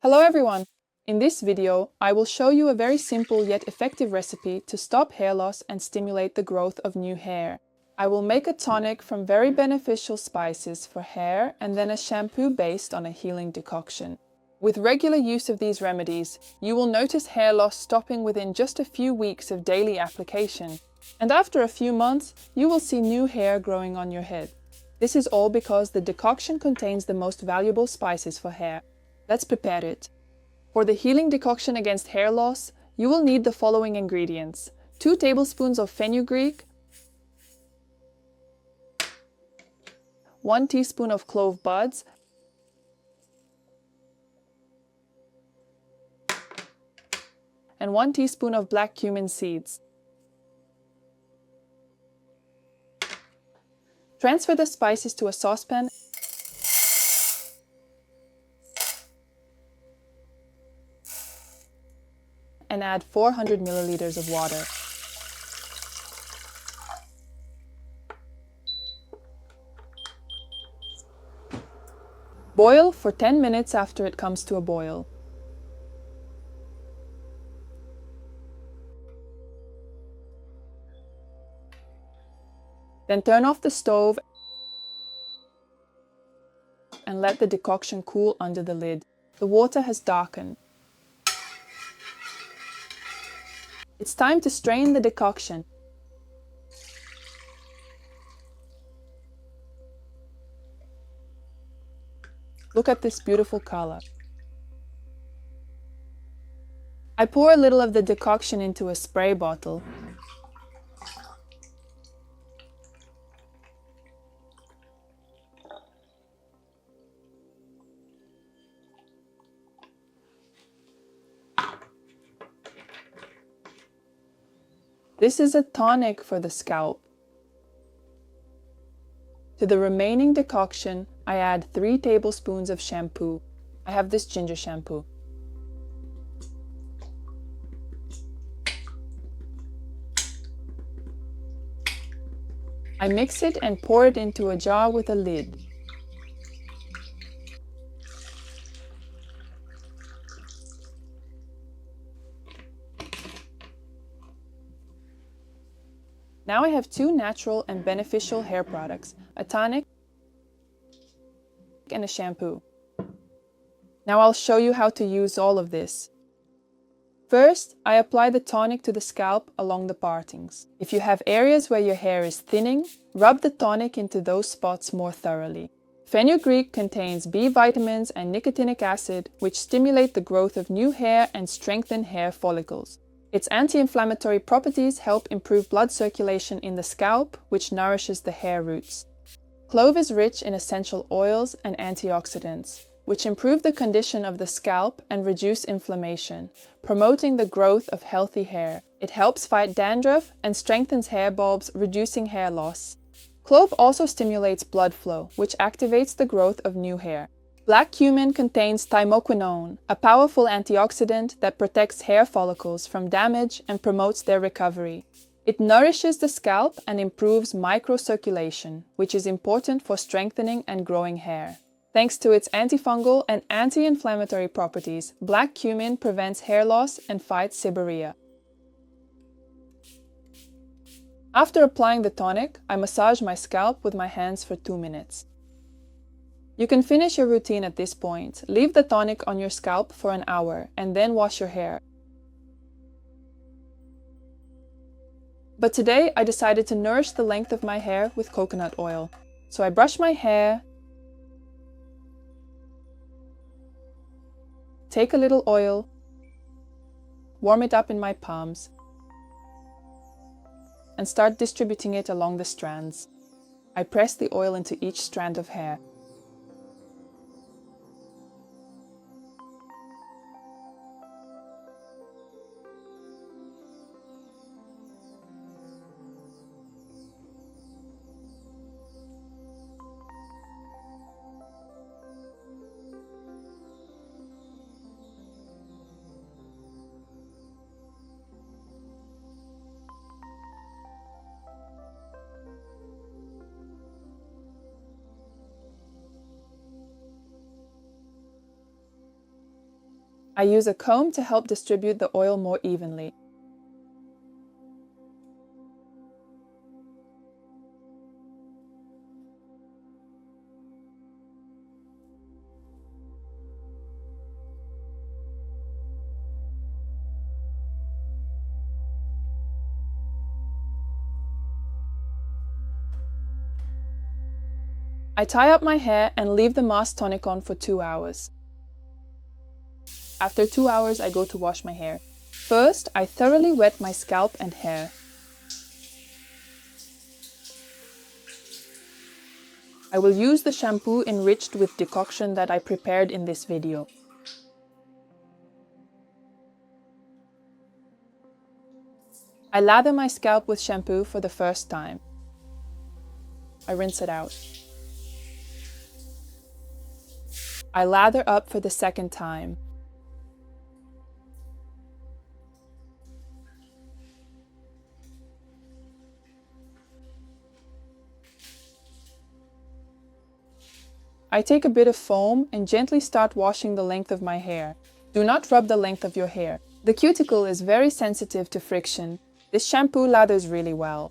Hello everyone! In this video, I will show you a very simple yet effective recipe to stop hair loss and stimulate the growth of new hair. I will make a tonic from very beneficial spices for hair and then a shampoo based on a healing decoction. With regular use of these remedies, you will notice hair loss stopping within just a few weeks of daily application. And after a few months, you will see new hair growing on your head. This is all because the decoction contains the most valuable spices for hair. Let's prepare it. For the healing decoction against hair loss, you will need the following ingredients: 2 tablespoons of fenugreek, 1 teaspoon of clove buds, and 1 teaspoon of black cumin seeds. Transfer the spices to a saucepan and add 400 milliliters of water. Boil for 10 minutes after it comes to a boil. Then turn off the stove and let the decoction cool under the lid. The water has darkened. It's time to strain the decoction. Look at this beautiful color. I pour a little of the decoction into a spray bottle. This is a tonic for the scalp. To the remaining decoction, I add 3 tablespoons of shampoo. I have this ginger shampoo. I mix it and pour it into a jar with a lid. Now I have 2 natural and beneficial hair products, a tonic and a shampoo. Now I'll show you how to use all of this. First, I apply the tonic to the scalp along the partings. If you have areas where your hair is thinning, rub the tonic into those spots more thoroughly. Fenugreek contains B vitamins and nicotinic acid, which stimulate the growth of new hair and strengthen hair follicles. Its anti-inflammatory properties help improve blood circulation in the scalp, which nourishes the hair roots. Clove is rich in essential oils and antioxidants, which improve the condition of the scalp and reduce inflammation, promoting the growth of healthy hair. It helps fight dandruff and strengthens hair bulbs, reducing hair loss. Clove also stimulates blood flow, which activates the growth of new hair. Black cumin contains thymoquinone, a powerful antioxidant that protects hair follicles from damage and promotes their recovery. It nourishes the scalp and improves microcirculation, which is important for strengthening and growing hair. Thanks to its antifungal and anti-inflammatory properties, black cumin prevents hair loss and fights seborrhea. After applying the tonic, I massage my scalp with my hands for 2 minutes. You can finish your routine at this point. Leave the tonic on your scalp for an hour and then wash your hair. But today I decided to nourish the length of my hair with coconut oil. So I brush my hair, take a little oil, warm it up in my palms, and start distributing it along the strands. I press the oil into each strand of hair. I use a comb to help distribute the oil more evenly. I tie up my hair and leave the mask tonic on for 2 hours. After 2 hours, I go to wash my hair. First, I thoroughly wet my scalp and hair. I will use the shampoo enriched with decoction that I prepared in this video. I lather my scalp with shampoo for the first time. I rinse it out. I lather up for the second time. I take a bit of foam and gently start washing the length of my hair. Do not rub the length of your hair. The cuticle is very sensitive to friction. This shampoo lathers really well.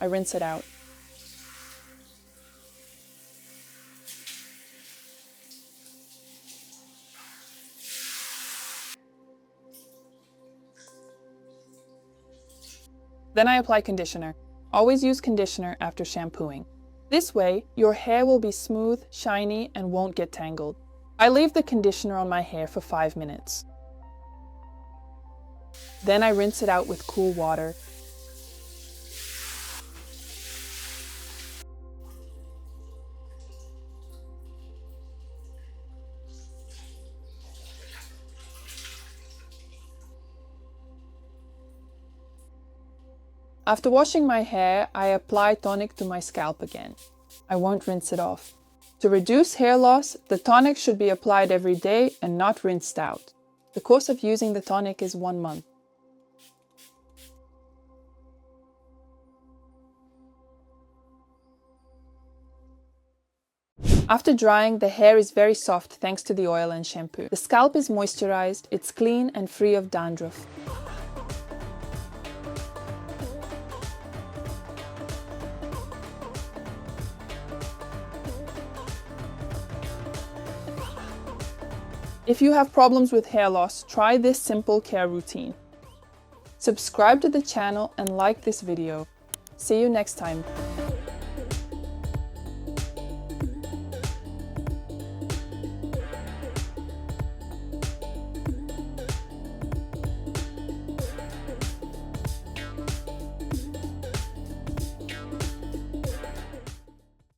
I rinse it out. Then I apply conditioner. Always use conditioner after shampooing. This way, your hair will be smooth, shiny, and won't get tangled. I leave the conditioner on my hair for 5 minutes. Then I rinse it out with cool water. After washing my hair, I apply tonic to my scalp again. I won't rinse it off. To reduce hair loss, the tonic should be applied every day and not rinsed out. The course of using the tonic is 1 month. After drying, the hair is very soft thanks to the oil and shampoo. The scalp is moisturized, it's clean and free of dandruff. If you have problems with hair loss, try this simple care routine. Subscribe to the channel and like this video. See you next time.